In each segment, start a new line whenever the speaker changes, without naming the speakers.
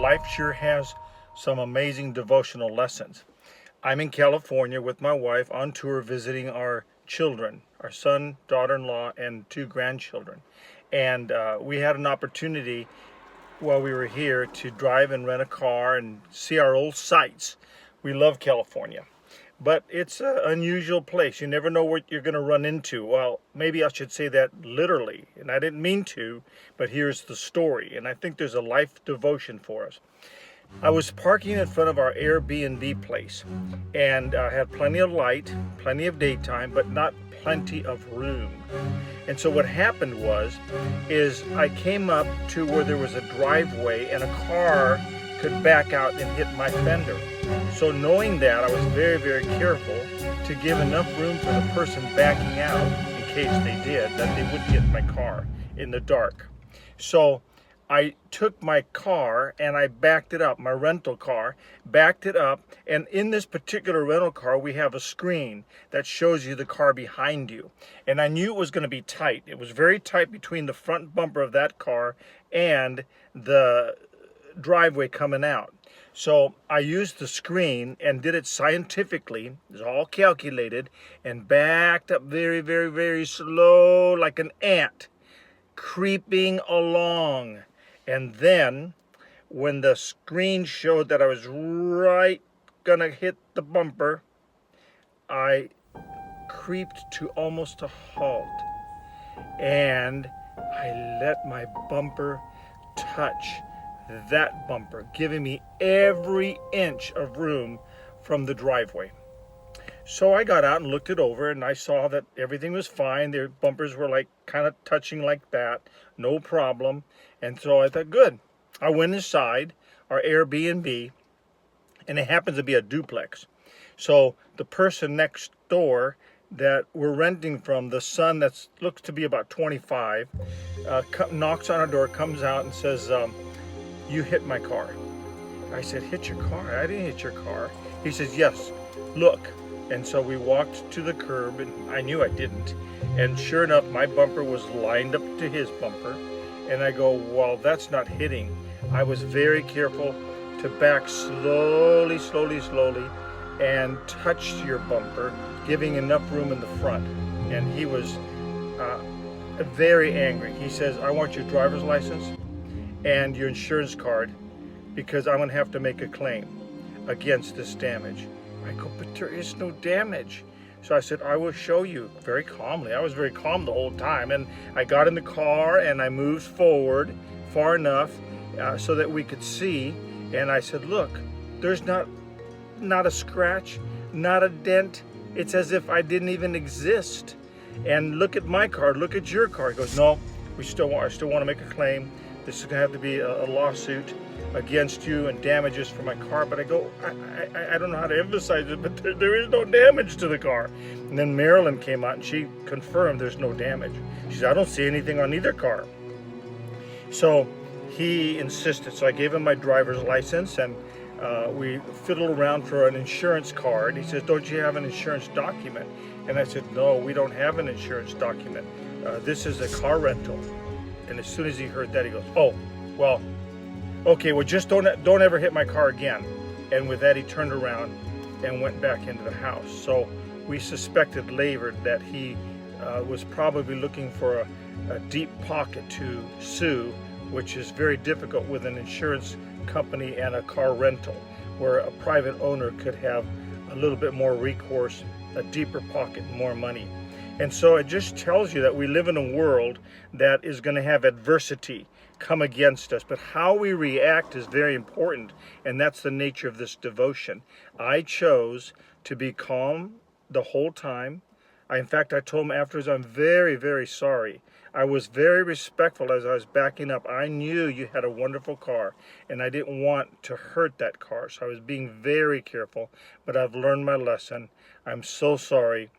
life sure has some amazing devotional lessons. I'm in California with my wife on tour visiting our children, our son, daughter-in-law, and two grandchildren. And we had an opportunity while we were here to drive and rent a car and see our old sights. We love California, but it's an unusual place. You never know what you're going to run into. Well, maybe I should say that literally, and I didn't mean to, but here's the story, and I think there's a life devotion for us. I was parking in front of our Airbnb place, and I had plenty of light, plenty of daytime, but not plenty of room. And so what happened is I came up to where there was a driveway and a car could back out and hit my fender. So knowing that, I was very, very careful to give enough room for the person backing out, in case they did, that they wouldn't hit my car in the dark. So I took my car and I backed it up, my rental car, backed it up, and in this particular rental car we have a screen that shows you the car behind you. And I knew it was going to be tight. It was very tight between the front bumper of that car and the driveway coming out. So I used the screen and did it scientifically. It was all calculated, and backed up very, very, very slow like an ant, creeping along. And then when the screen showed that I was right gonna hit the bumper, I creeped to almost a halt, and I let my bumper touch that bumper, giving me every inch of room from the driveway. So I got out and looked it over, and I saw that everything was fine. Their bumpers were like kind of touching like that, no problem. And so I thought, good. I went inside our Airbnb, and it happens to be a duplex. So the person next door that we're renting from, the son that looks to be about 25, knocks on our door, comes out and says, "You hit my car." I said, "Hit your car? I didn't hit your car." He says, "Yes, look." And so we walked to the curb, and I knew I didn't. And sure enough, my bumper was lined up to his bumper. And I go, "Well, that's not hitting." I was very careful to back slowly, slowly, slowly, and touched your bumper, giving enough room in the front. And he was very angry. He says, "I want your driver's license and your insurance card, because I'm gonna have to make a claim against this damage." I go, "But there is no damage." So I said, "I will show you," very calmly. I was very calm the whole time. And I got in the car and I moved forward far enough so that we could see. And I said, "Look, there's not a scratch, not a dent. It's as if I didn't even exist. And look at my car, look at your car." He goes, "No, I still want to make a claim. This is gonna have to be a lawsuit against you and damages for my car." But I go, I don't know how to emphasize it, but there is no damage to the car. And then Marilyn came out and she confirmed there's no damage. She said, "I don't see anything on either car." So he insisted. So I gave him my driver's license, and we fiddled around for an insurance card. He says, "Don't you have an insurance document?" And I said, "No, we don't have an insurance document. This is a car rental." And as soon as he heard that, he goes, "Oh, well, okay, well, just don't ever hit my car again." And with that, he turned around and went back into the house. So we suspected later that he was probably looking for a deep pocket to sue, which is very difficult with an insurance company and a car rental, where a private owner could have a little bit more recourse, a deeper pocket, more money. And so it just tells you that we live in a world that is going to have adversity come against us, but how we react is very important, and that's the nature of this devotion. I chose to be calm the whole time. In fact, I told him afterwards, "I'm very, very sorry. I was very respectful as I was backing up. I knew you had a wonderful car, and I didn't want to hurt that car, so I was being very careful, but I've learned my lesson. I'm so sorry.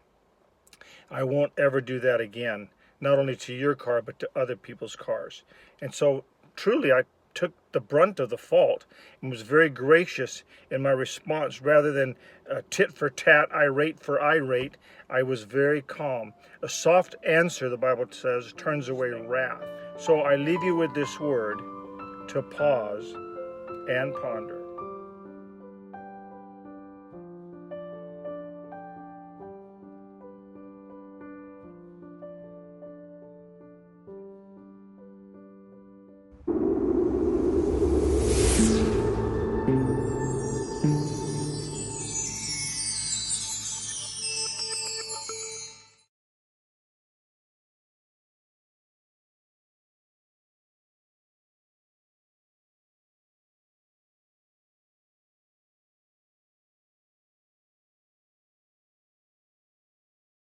I won't ever do that again, not only to your car, but to other people's cars." And so truly, I took the brunt of the fault and was very gracious in my response. Rather than tit for tat, irate for irate, I was very calm. A soft answer, the Bible says, turns away wrath. So I leave you with this word, to pause and ponder.